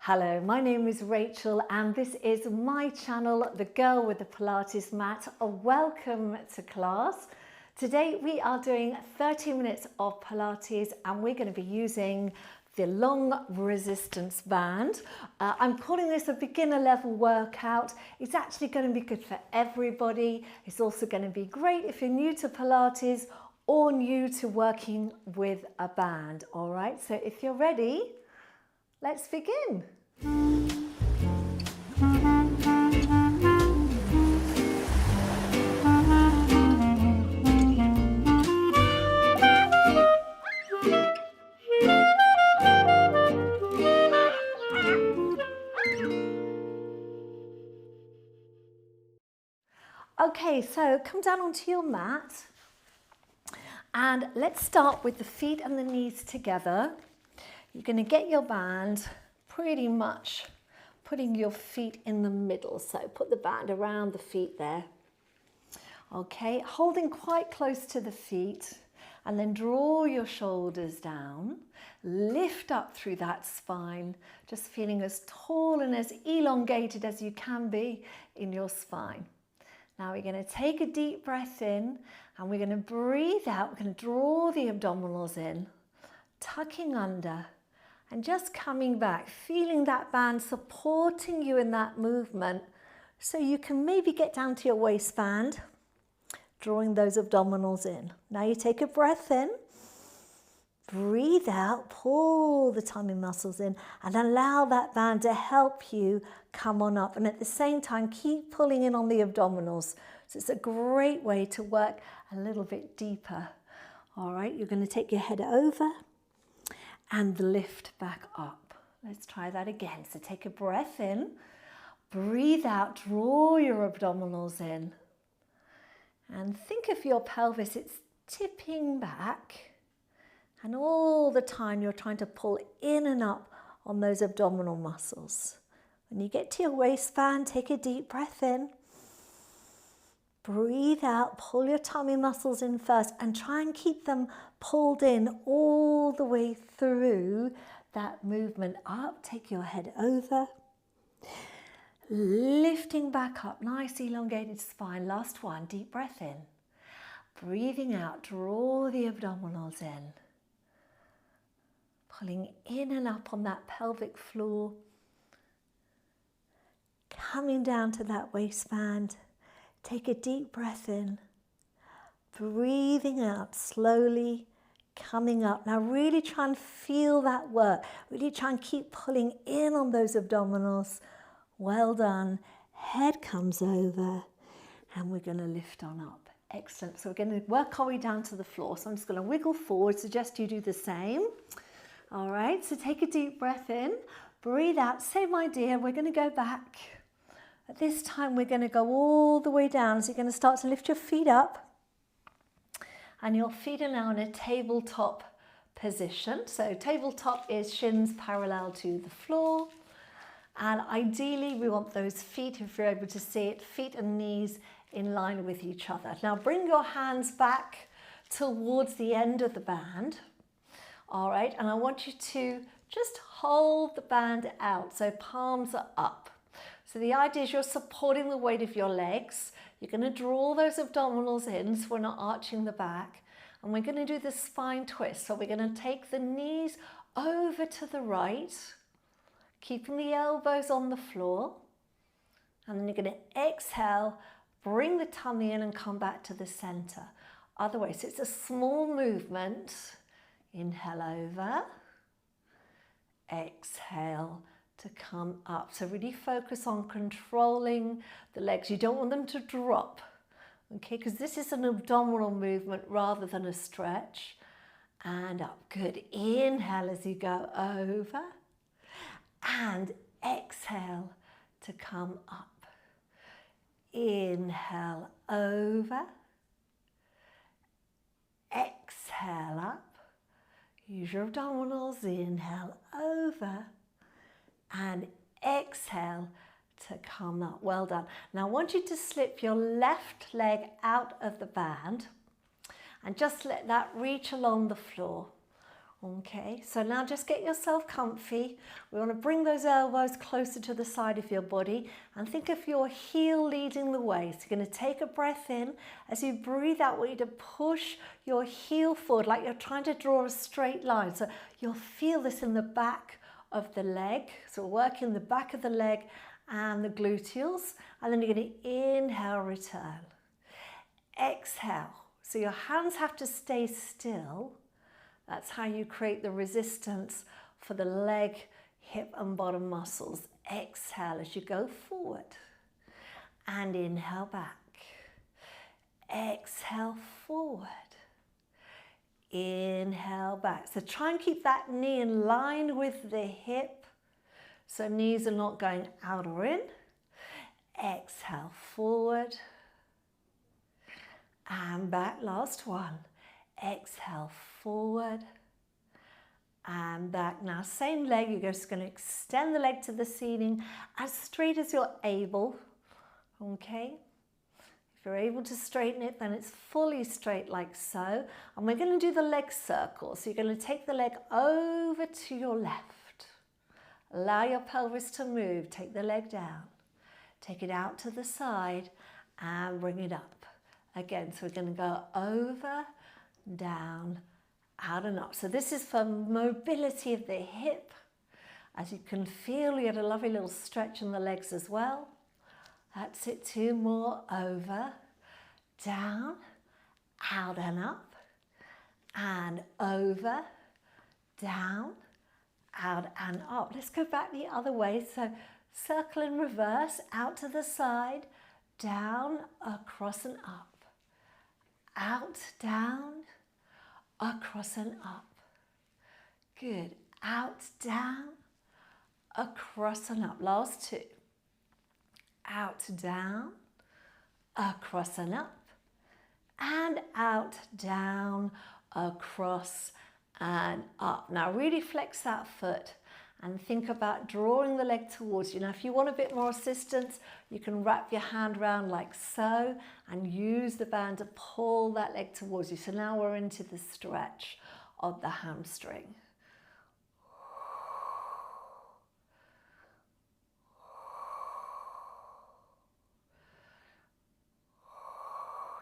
Hello, my name is Rachel and this is my channel, The Girl with the Pilates Mat. Welcome to class. Today we are doing 30 minutes of Pilates and we're going to be using the long resistance band. I'm calling this a beginner level workout. It's actually going to be good for everybody. It's also going to be great if you're new to Pilates or new to working with a band. All right, so if you're ready, let's begin. Okay, so come down onto your mat and let's start with the feet and the knees together. You're going to get your band pretty much putting your feet in the middle. So put the band around the feet there. Okay, holding quite close to the feet and then draw your shoulders down. Lift up through that spine, just feeling as tall and as elongated as you can be in your spine. Now we're going to take a deep breath in and we're going to breathe out. We're going to draw the abdominals in, tucking under and just coming back, feeling that band supporting you in that movement so you can maybe get down to your waistband, drawing those abdominals in. Now you take a breath in, breathe out, pull the tummy muscles in and allow that band to help you come on up, and at the same time keep pulling in on the abdominals. So it's a great way to work a little bit deeper. All right, you're going to take your head over and lift back up. Let's try that again. So take a breath in, breathe out, draw your abdominals in and think of your pelvis, it's tipping back. And all the time you're trying to pull in and up on those abdominal muscles. When you get to your waistband, take a deep breath in. Breathe out, pull your tummy muscles in first and try and keep them pulled in all the way through that movement up. Take your head over. Lifting back up, nice elongated spine. Last one, deep breath in. Breathing out, draw the abdominals in. Pulling in and up on that pelvic floor. Coming down to that waistband. Take a deep breath in. Breathing out slowly, coming up. Now really try and feel that work. Really try and keep pulling in on those abdominals. Well done. Head comes over and we're going to lift on up. Excellent. So we're going to work our way down to the floor. So I'm just going to wiggle forward. Suggest you do the same. All right, so take a deep breath in, breathe out, same idea, we're going to go back. At this time, we're going to go all the way down. So you're going to start to lift your feet up. And your feet are now in a tabletop position. So tabletop is shins parallel to the floor. And ideally, we want those feet, if you're able to see it, feet and knees in line with each other. Now bring your hands back towards the end of the band. All right, and I want you to just hold the band out, so palms are up. So the idea is you're supporting the weight of your legs. You're going to draw those abdominals in so we're not arching the back. And we're going to do the spine twist. So we're going to take the knees over to the right, keeping the elbows on the floor. And then you're going to exhale, bring the tummy in and come back to the center. Other way, so it's a small movement. Inhale over, exhale to come up. So really focus on controlling the legs. You don't want them to drop, okay? Because this is an abdominal movement rather than a stretch. And up, good. Inhale as you go over and exhale to come up. Inhale over, exhale up. Use your abdominals, inhale over and exhale to come up. Well done. Now I want you to slip your left leg out of the band and just let that reach along the floor. Okay, so now just get yourself comfy. We want to bring those elbows closer to the side of your body and think of your heel leading the way. So you're going to take a breath in. As you breathe out, I want you to push your heel forward like you're trying to draw a straight line. So you'll feel this in the back of the leg. So working the back of the leg and the gluteals. And then you're going to inhale, return. Exhale. So your hands have to stay still. That's how you create the resistance for the leg, hip and bottom muscles. Exhale as you go forward and inhale back. Exhale forward. Inhale back. So try and keep that knee in line with the hip so knees are not going out or in. Exhale forward and back. Last one. Exhale forward and back. Now same leg, you're just going to extend the leg to the ceiling as straight as you're able. Okay, if you're able to straighten it, then it's fully straight like so. And we're going to do the leg circle. So you're going to take the leg over to your left. Allow your pelvis to move. Take the leg down. Take it out to the side and bring it up. Again, so we're going to go over, down, out and up. So this is for mobility of the hip. As you can feel, you get a lovely little stretch in the legs as well. That's it. 2 more. Over, down, out and up, and over, down, out and up. Let's go back the other way. So circle in reverse, out to the side, down, across and up. Out, down, across and up. Good. Out, down, across and up. Last 2. Out, down, across and up. And out, down, across and up. Now really flex that foot and think about drawing the leg towards you. Now if you want a bit more assistance, you can wrap your hand around like so and use the band to pull that leg towards you. So now we're into the stretch of the hamstring.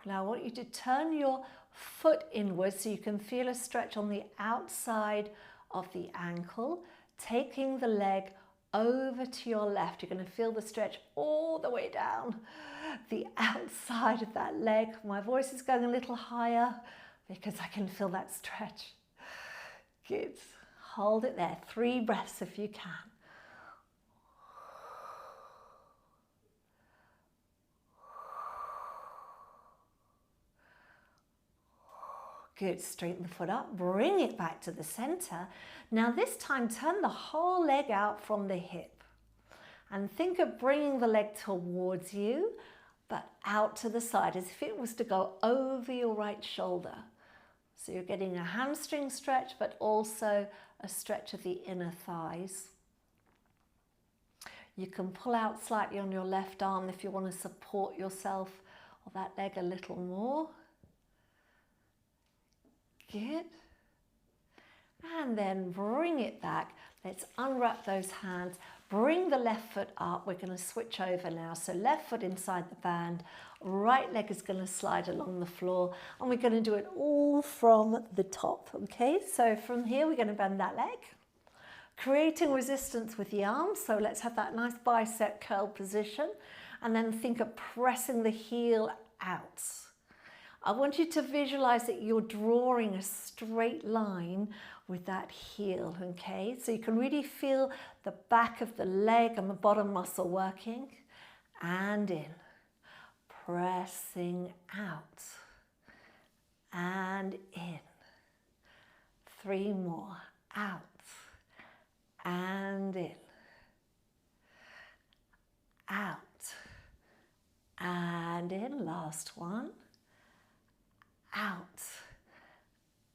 Now I want you to turn your foot inwards so you can feel a stretch on the outside of the ankle, taking the leg over to your left. You're going to feel the stretch all the way down the outside of that leg. My voice is going a little higher because I can feel that stretch. Good. Hold it there. 3 breaths if you can. Good, straighten the foot up, bring it back to the center. Now this time, turn the whole leg out from the hip. And think of bringing the leg towards you, but out to the side, as if it was to go over your right shoulder. So you're getting a hamstring stretch, but also a stretch of the inner thighs. You can pull out slightly on your left arm if you want to support yourself or that leg a little more. Good. And then bring it back. Let's unwrap those hands. Bring the left foot up. We're going to switch over now. So left foot inside the band. Right leg is going to slide along the floor. And we're going to do it all from the top. Okay, so from here we're going to bend that leg. Creating resistance with the arms. So let's have that nice bicep curl position. And then think of pressing the heel out. I want you to visualize that you're drawing a straight line with that heel, okay? So you can really feel the back of the leg and the bottom muscle working. And in. Pressing out. And in. 3 more. Out. And in. Out. And in. Last one. Out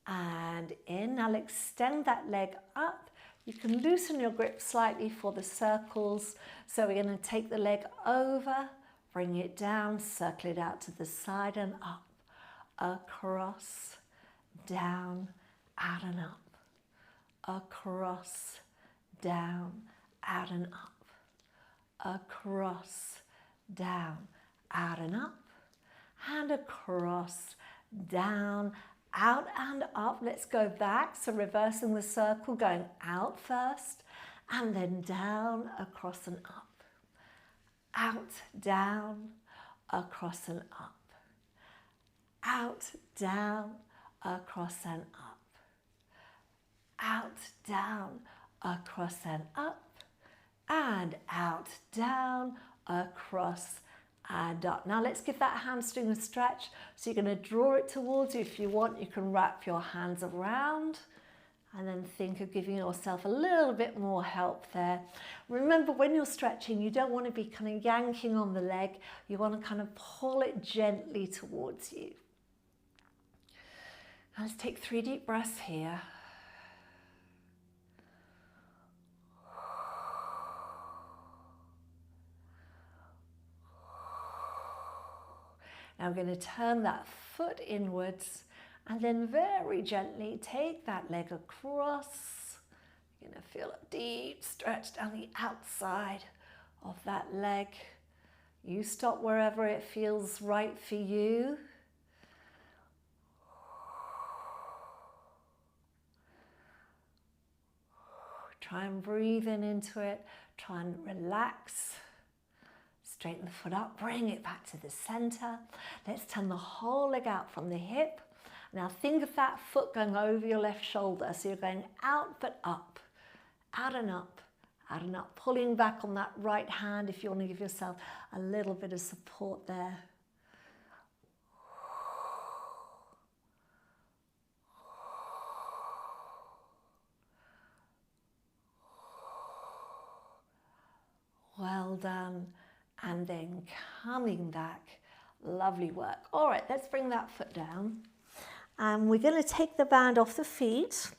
and in. Now extend that leg up. You can loosen your grip slightly for the circles. So we're going to take the leg over, bring it down, circle it out to the side and up, across, down, out and up. across, down, out and up, across, down, out and up, and across, down, out and up. Let's go back. So reversing the circle, going out first, and then down, across and up. Out, down, across and up. Out, down, across and up. Out, down, across and up. And out, down, across and up. Now let's give that hamstring a stretch. So you're going to draw it towards you. If you want, you can wrap your hands around. And then think of giving yourself a little bit more help there. Remember, when you're stretching, you don't want to be kind of yanking on the leg. You want to kind of pull it gently towards you. Now let's take 3 deep breaths here. Now we're going to turn that foot inwards and then very gently take that leg across. You're going to feel a deep stretch down the outside of that leg. You stop wherever it feels right for you. Try and breathe into it. Try and relax. Straighten the foot up, bring it back to the center. Let's turn the whole leg out from the hip. Now think of that foot going over your left shoulder. So you're going out but up, out and up, out and up. Pulling back on that right hand if you want to give yourself a little bit of support there. Well done. And then coming back. Lovely work. All right, let's bring that foot down. And we're going to take the band off the feet.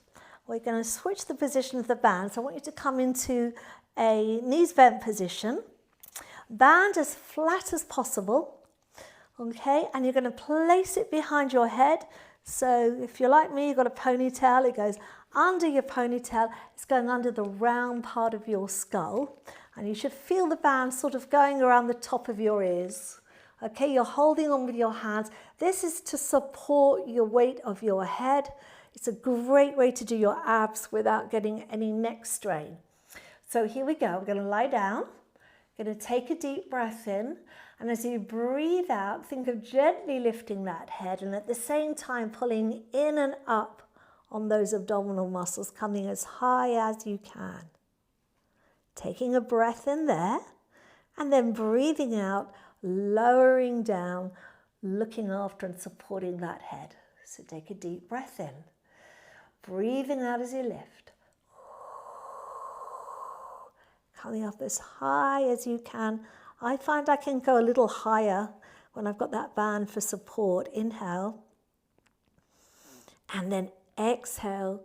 We're going to switch the position of the band. So I want you to come into a knees bent position. Band as flat as possible. Okay, and you're going to place it behind your head. So if you're like me, you've got a ponytail, it goes under your ponytail. It's going under the round part of your skull. And you should feel the band sort of going around the top of your ears. Okay, you're holding on with your hands. This is to support your weight of your head. It's a great way to do your abs without getting any neck strain. So here we go. We're going to lie down. Going to take a deep breath in. And as you breathe out, think of gently lifting that head and at the same time pulling in and up on those abdominal muscles, coming as high as you can. Taking a breath in there and then breathing out, lowering down, looking after and supporting that head. So take a deep breath in, breathing out as you lift. Coming up as high as you can. I find I can go a little higher when I've got that band for support. Inhale. And then exhale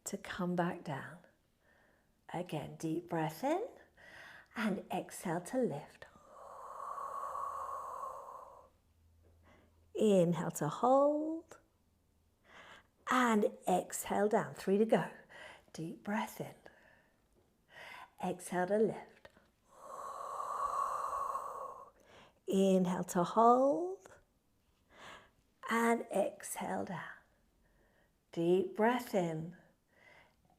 to come back down. Again, deep breath in and exhale to lift. Inhale to hold and exhale down. 3 to go. Deep breath in. Exhale to lift. Inhale to hold and exhale down. Deep breath in.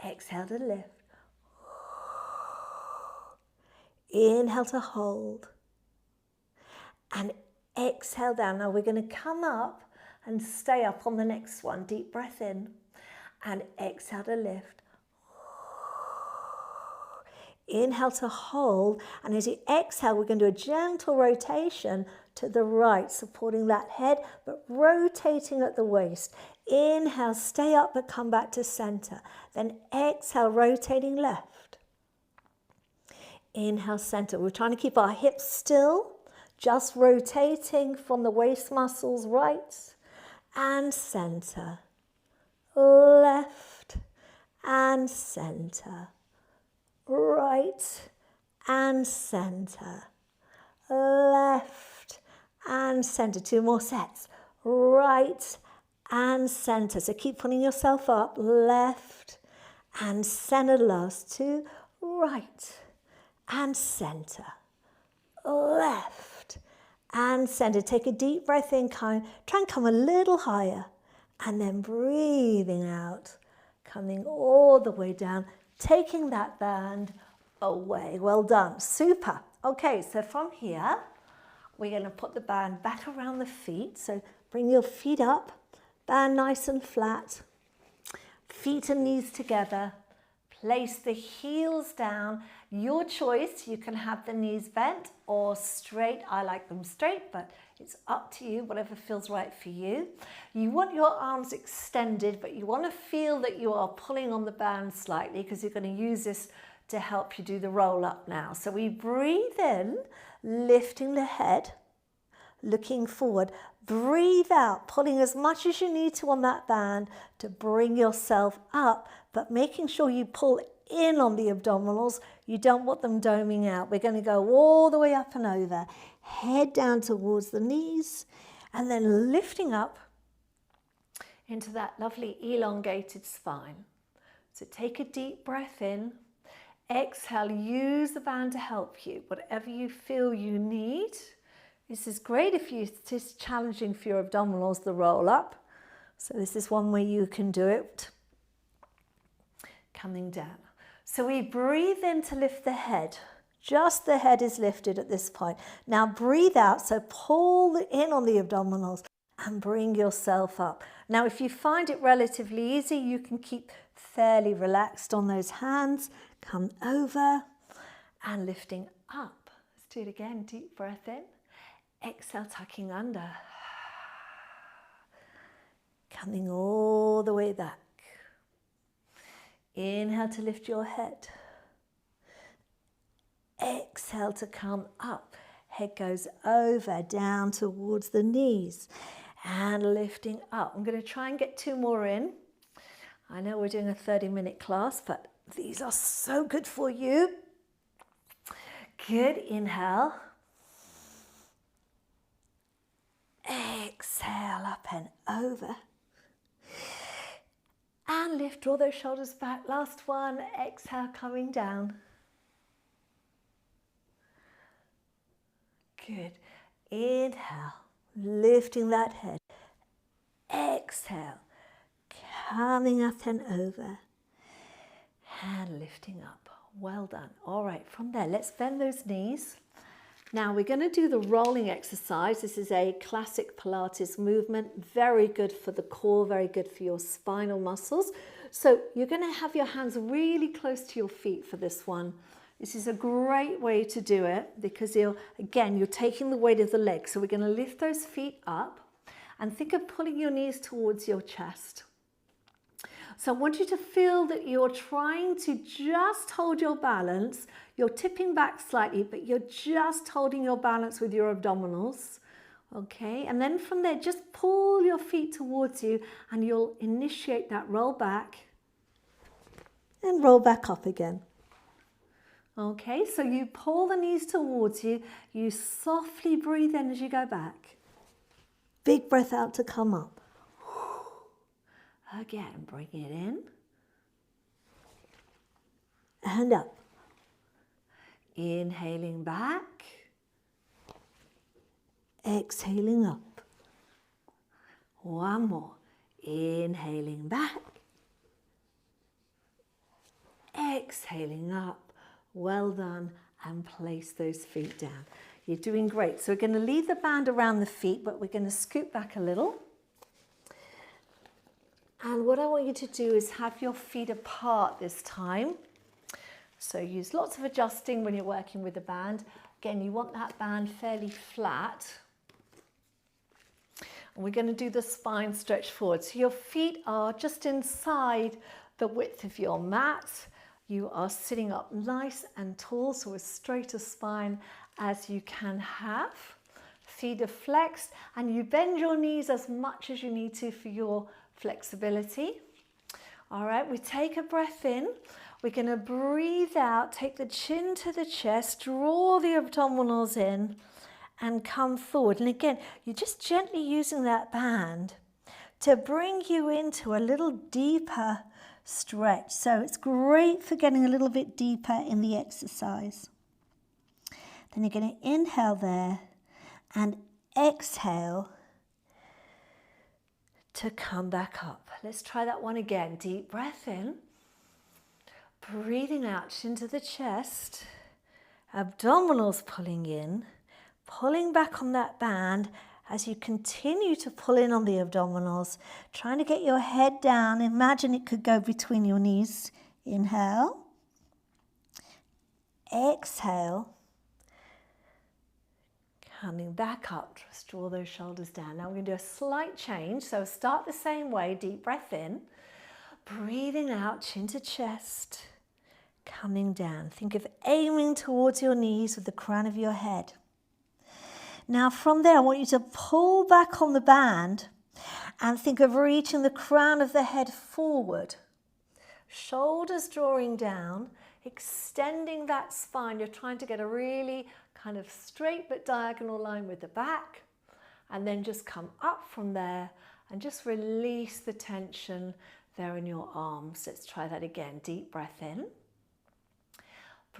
Exhale to lift. Inhale to hold and exhale down. Now we're going to come up and stay up on the next one. Deep breath in and exhale to lift. Inhale to hold, and as you exhale, we're going to do a gentle rotation to the right, supporting that head, but rotating at the waist. Inhale, stay up, but come back to center. Then exhale, rotating left. Inhale, center. We're trying to keep our hips still, just rotating from the waist muscles, right and center, left and center, right and center, left and center. 2 more sets, right and center. So keep pulling yourself up, left and center last. 2, right and center, left and center. Take a deep breath in, try and come a little higher, and then breathing out, coming all the way down, taking that band away. Well done, super. Okay, so from here, we're going to put the band back around the feet. So bring your feet up, band nice and flat, feet and knees together. Place the heels down. Your choice, you can have the knees bent or straight. I like them straight, but it's up to you, whatever feels right for you. You want your arms extended, but you want to feel that you are pulling on the band slightly because you're going to use this to help you do the roll up now. So we breathe in, lifting the head, looking forward. Breathe out, pulling as much as you need to on that band to bring yourself up, but making sure you pull in on the abdominals. You don't want them doming out. We're going to go all the way up and over. Head down towards the knees, and then lifting up into that lovely elongated spine. So take a deep breath in. Exhale, use the band to help you, whatever you feel you need. This is great if it's just challenging for your abdominals, the roll up. So this is one way you can do it. Coming down. So we breathe in to lift the head. Just the head is lifted at this point. Now breathe out, so pull in on the abdominals and bring yourself up. Now if you find it relatively easy, you can keep fairly relaxed on those hands. Come over and lifting up. Let's do it again. Deep breath in. Exhale, tucking under. Coming all the way back. Inhale to lift your head. Exhale to come up. Head goes over, down towards the knees. And lifting up. I'm going to try and get 2 more in. I know we're doing a 30-minute class, but these are so good for you. Good. Inhale. Exhale, up and over. And lift, draw those shoulders back. Last one. Exhale, coming down. Good. Inhale, lifting that head. Exhale, coming up and over. And lifting up. Well done. All right, from there, let's bend those knees. Now we're going to do the rolling exercise. This is a classic Pilates movement. Very good for the core, very good for your spinal muscles. So you're going to have your hands really close to your feet for this one. This is a great way to do it because you're taking the weight of the legs. So we're going to lift those feet up and think of pulling your knees towards your chest. So I want you to feel that you're trying to just hold your balance. You're tipping back slightly, but you're just holding your balance with your abdominals. Okay, and then from there, just pull your feet towards you and you'll initiate that roll back and roll back up again. Okay, so you pull the knees towards you. You softly breathe in as you go back. Big breath out to come up. Again, bring it in and up. Inhaling back, exhaling up. One more. Inhaling back, exhaling up. Well done, and place those feet down. You're doing great. So we're going to leave the band around the feet, but we're going to scoot back a little. And what I want you to do is have your feet apart this time. So use lots of adjusting when you're working with the band. Again, you want that band fairly flat. And we're going to do the spine stretch forward. So your feet are just inside the width of your mat. You are sitting up nice and tall, so as straight a spine as you can have. Feet are flexed, and you bend your knees as much as you need to for your flexibility. All right, we take a breath in. We're going to breathe out, take the chin to the chest, draw the abdominals in and come forward. And again, you're just gently using that band to bring you into a little deeper stretch. So it's great for getting a little bit deeper in the exercise. Then you're going to inhale there and exhale to come back up. Let's try that one again. Deep breath in, breathing out into the chest, abdominals pulling in, pulling back on that band as you continue to pull in on the abdominals, trying to get your head down. Imagine it could go between your knees. Inhale, exhale, coming back up. Just draw those shoulders down. Now we're going to do a slight change. So start the same way, deep breath in, breathing out, chin to chest, coming down. Think of aiming towards your knees with the crown of your head. Now from there, I want you to pull back on the band and think of reaching the crown of the head forward. Shoulders drawing down, extending that spine. You're trying to get a really kind of straight but diagonal line with the back, and then just come up from there and just release the tension there in your arms. Let's try that again. Deep breath in,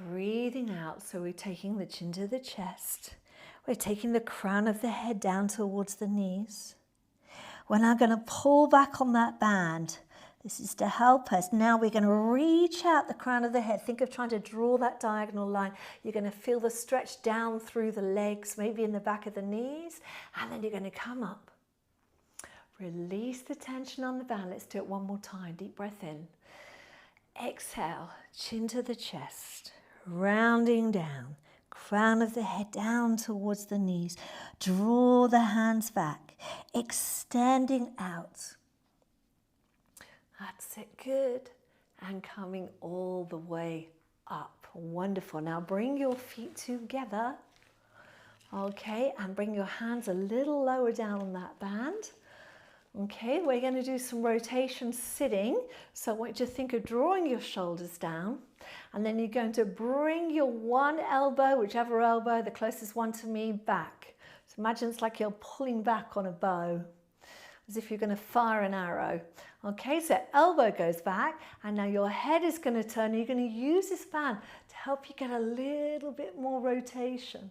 breathing out. So we're taking the chin to the chest. We're taking the crown of the head down towards the knees. We're now going to pull back on that band. This is to help us. Now we're going to reach out the crown of the head. Think of trying to draw that diagonal line. You're going to feel the stretch down through the legs, maybe in the back of the knees, and then you're going to come up. Release the tension on the band. Let's do it one more time. Deep breath in. Exhale, chin to the chest, rounding down. Crown of the head down towards the knees. Draw the hands back, extending out. That's it, good. And coming all the way up. Wonderful. Now bring your feet together. Okay, and bring your hands a little lower down on that band. Okay, we're going to do some rotation sitting. So I want you to think of drawing your shoulders down. And then you're going to bring your one elbow, whichever elbow, the closest one to me, back. So imagine it's like you're pulling back on a bow, as if you're going to fire an arrow. Okay, so elbow goes back, and now your head is going to turn. You're going to use this band to help you get a little bit more rotation.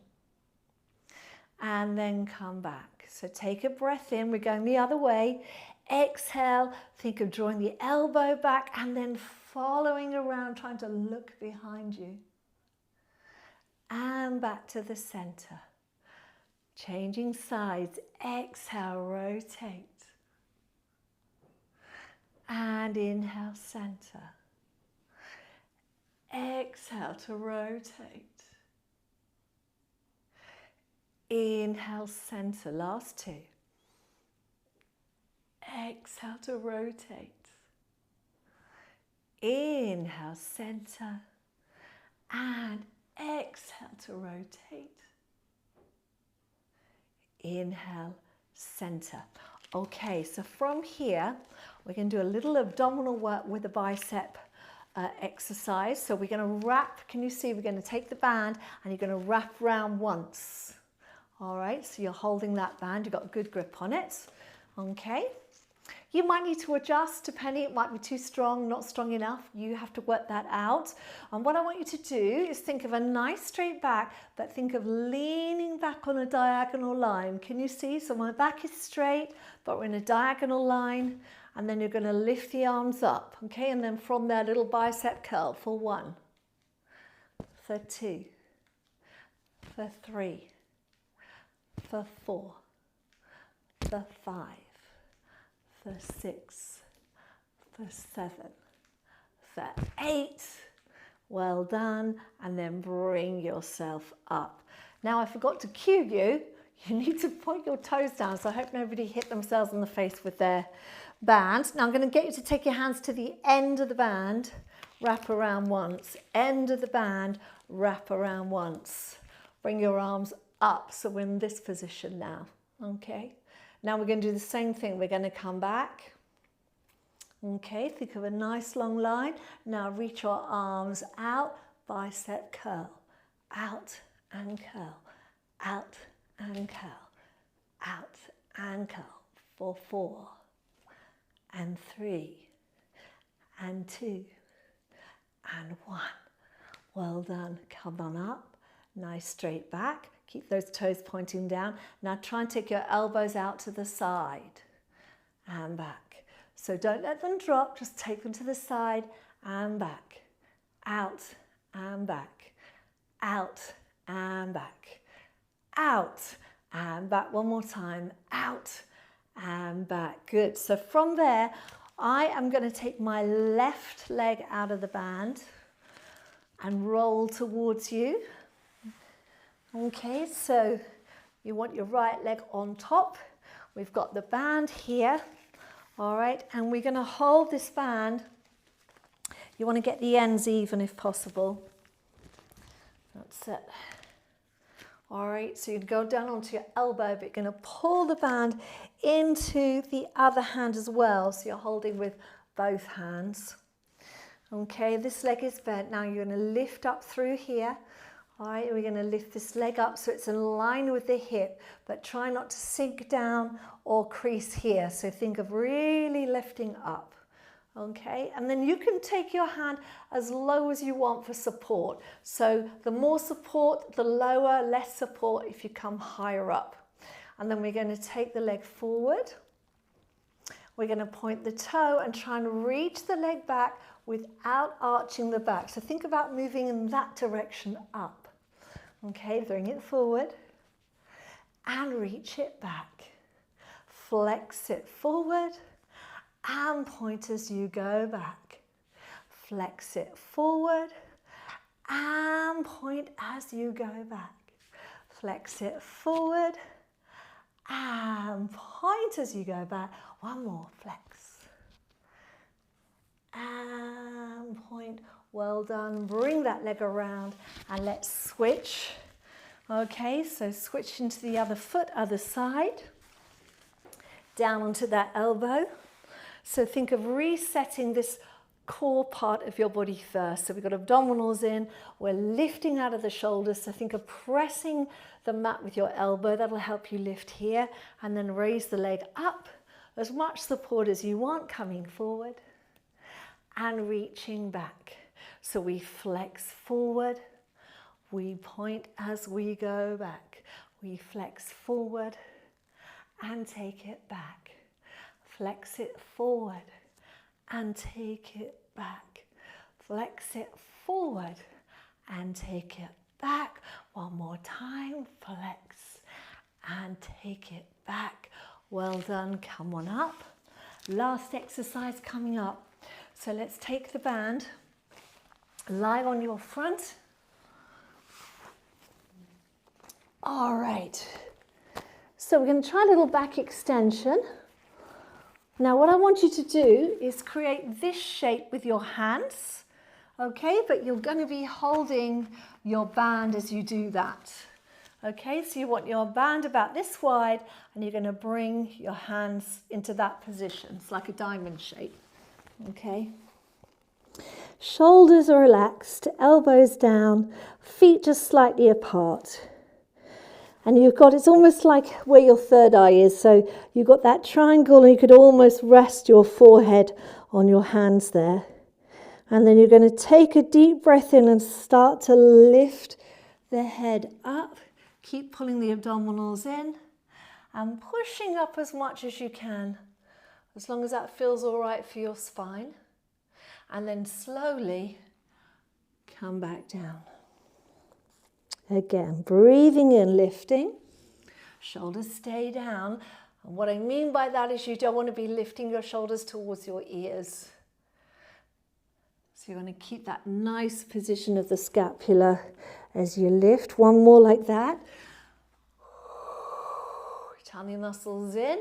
And then come back. So take a breath in. We're going the other way. Exhale. Think of drawing the elbow back and then following around, trying to look behind you. And back to the center. Changing sides. Exhale, rotate. And inhale, center. Exhale to rotate. Inhale, center. Last two. Exhale to rotate. Inhale, center. And exhale to rotate. Inhale, center. Okay, so from here, we're going to do a little abdominal work with the bicep exercise. So we're going to wrap, can you see, we're going to take the band and you're going to wrap around once. All right, so you're holding that band, you've got a good grip on it. Okay, you might need to adjust depending, it might be too strong, not strong enough. You have to work that out. And what I want you to do is think of a nice straight back, but think of leaning back on a diagonal line. Can you see? So my back is straight, but we're in a diagonal line. And then you're going to lift the arms up. Okay, and then from there, little bicep curl for 1, for 2, for 3, for 4, for 5, for 6, for 7, for 8. Well done. And then bring yourself up. Now I forgot to cue you. You need to point your toes down. So I hope nobody hit themselves in the face with their band. Now I'm going to get you to take your hands to the end of the band. Wrap around once. End of the band. Wrap around once. Bring your arms up. So we're in this position now. Okay. Now we're going to do the same thing. We're going to come back. Okay, think of a nice long line. Now reach your arms out, bicep curl. Out and curl. Out and curl. Out and curl. For 4 and 3 and 2 and 1. Well done. Come on up. Nice straight back. Keep those toes pointing down. Now try and take your elbows out to the side and back. So don't let them drop, just take them to the side and back. Out and back. Out and back. Out and back. One more time. Out and back. Good. So from there, I am going to take my left leg out of the band and roll towards you. Okay, so you want your right leg on top. We've got the band here. All right, and we're going to hold this band. You want to get the ends even if possible. That's it. All right, so you'd go down onto your elbow, but you're going to pull the band into the other hand as well. So you're holding with both hands. Okay, this leg is bent. Now you're going to lift up through here. All right, we're going to lift this leg up so it's in line with the hip, but try not to sink down or crease here. So think of really lifting up. Okay, and then you can take your hand as low as you want for support. So the more support, the lower, less support if you come higher up. And then we're going to take the leg forward. We're going to point the toe and try and reach the leg back without arching the back. So think about moving in that direction up. Okay, bring it forward and reach it back. Flex it forward and point as you go back. Flex it forward and point as you go back. Flex it forward and point as you go back. One more, flex. And point. Well done. Bring that leg around and let's switch. Okay, so switch into the other foot, other side. Down onto that elbow. So think of resetting this core part of your body first. So we've got abdominals in, we're lifting out of the shoulders. So think of pressing the mat with your elbow. That'll help you lift here. And then raise the leg up. As much support as you want, coming forward and reaching back. So we flex forward, we point as we go back. We flex forward and take it back. Flex it forward and take it back. Flex it forward and take it back. One more time, flex and take it back. Well done, come on up. Last exercise coming up. So let's take the band, lie on your front. All right, so we're going to try a little back extension. Now what I want you to do is create this shape with your hands, okay, but you're going to be holding your band as you do that. Okay, so you want your band about this wide and you're going to bring your hands into that position. It's like a diamond shape. Okay. Shoulders are relaxed, elbows down, feet just slightly apart. And you've got, it's almost like where your third eye is. So you've got that triangle and you could almost rest your forehead on your hands there. And then you're going to take a deep breath in and start to lift the head up. Keep pulling the abdominals in and pushing up as much as you can, as long as that feels all right for your spine. And then slowly come back down. Again, breathing in, lifting. Shoulders stay down. And what I mean by that is you don't want to be lifting your shoulders towards your ears. So you want to keep that nice position of the scapula as you lift. One more like that. Tummy muscles in.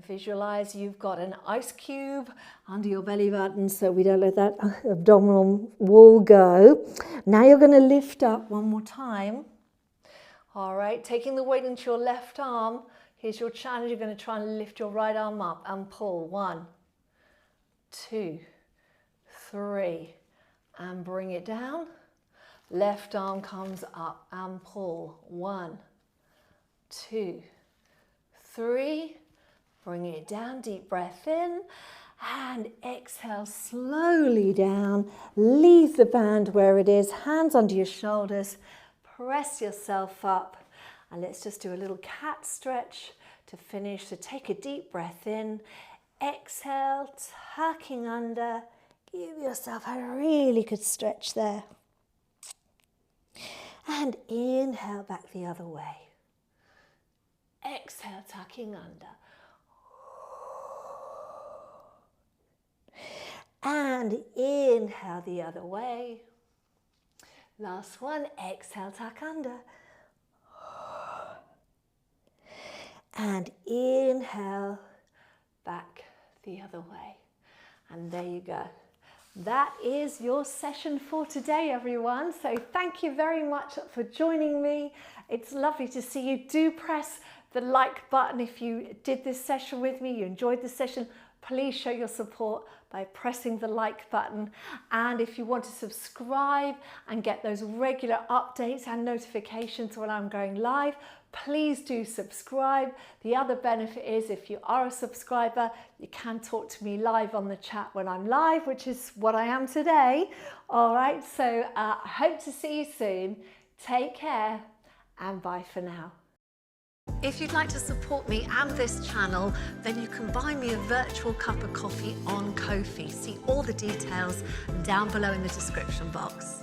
Visualize you've got an ice cube under your belly button so we don't let that abdominal wall go. Now you're going to lift up one more time. All right, taking the weight into your left arm. Here's your challenge. You're going to try and lift your right arm up and pull. 1, 2, 3, and bring it down. Left arm comes up and pull. 1, 2, 3. Bring it down, deep breath in And exhale slowly down. Leave the band where it is, hands under your shoulders. Press yourself up. And let's just do a little cat stretch to finish. So take a deep breath in. Exhale, tucking under. Give yourself a really good stretch there. And inhale back the other way. Exhale, tucking under. And inhale the other way. Last one, exhale, tuck under. And inhale back the other way. And there you go. That is your session for today, everyone. So thank you very much for joining me. It's lovely to see you. Do press the like button if you did this session with me, you enjoyed the session. Please show your support by pressing the like button. And if you want to subscribe and get those regular updates and notifications when I'm going live, please do subscribe. The other benefit is if you are a subscriber, you can talk to me live on the chat when I'm live, which is what I am today. All right, so I hope to see you soon. Take care and bye for now. If you'd like to support me and this channel, then you can buy me a virtual cup of coffee on Ko-fi. See all the details down below in the description box.